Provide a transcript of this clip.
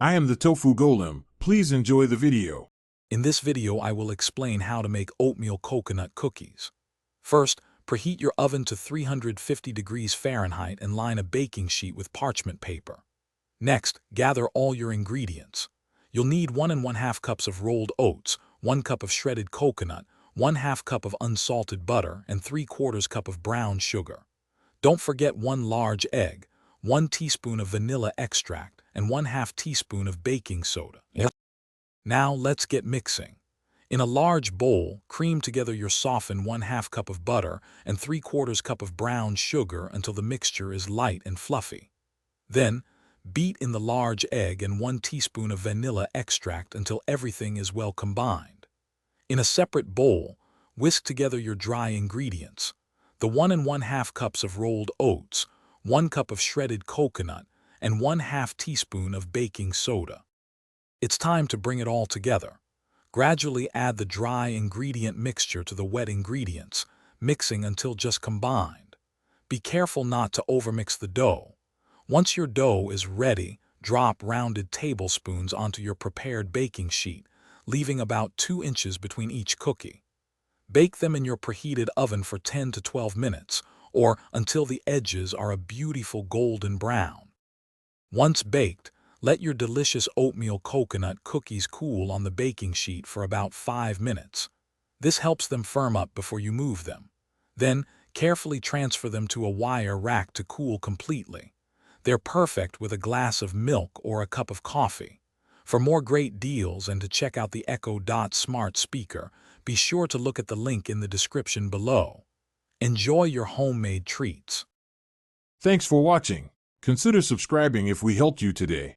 I am the Tofu Golem. Please enjoy the video. In this video, I will explain how to make oatmeal coconut cookies. First, preheat your oven to 350 degrees Fahrenheit and line a baking sheet with parchment paper. Next, gather all your ingredients. You'll need 1 1/2 cups of rolled oats, 1 cup of shredded coconut, 1/2 cup of unsalted butter, and 3/4 cup of brown sugar. Don't forget 1 large egg, 1 teaspoon of vanilla extract, and 1/2 teaspoon of baking soda. Now let's get mixing. In a large bowl, cream together your softened 1/2 cup of butter and 3/4 cup of brown sugar until the mixture is light and fluffy. Then, beat in the large egg and 1 teaspoon of vanilla extract until everything is well combined. In a separate bowl, whisk together your dry ingredients, the 1 1/2 cups of rolled oats, 1 cup of shredded coconut, and 1/2 teaspoon of baking soda. It's time to bring it all together. Gradually add the dry ingredient mixture to the wet ingredients, mixing until just combined. Be careful not to overmix the dough. Once your dough is ready, drop rounded tablespoons onto your prepared baking sheet, leaving about 2 inches between each cookie. Bake them in your preheated oven for 10 to 12 minutes, or until the edges are a beautiful golden brown. Once baked, let your delicious oatmeal coconut cookies cool on the baking sheet for about 5 minutes. This helps them firm up before you move them. Then, carefully transfer them to a wire rack to cool completely. They're perfect with a glass of milk or a cup of coffee. For more great deals and to check out the Echo Dot smart speaker, be sure to look at the link in the description below. Enjoy your homemade treats. Thanks for watching. Consider subscribing if we helped you today.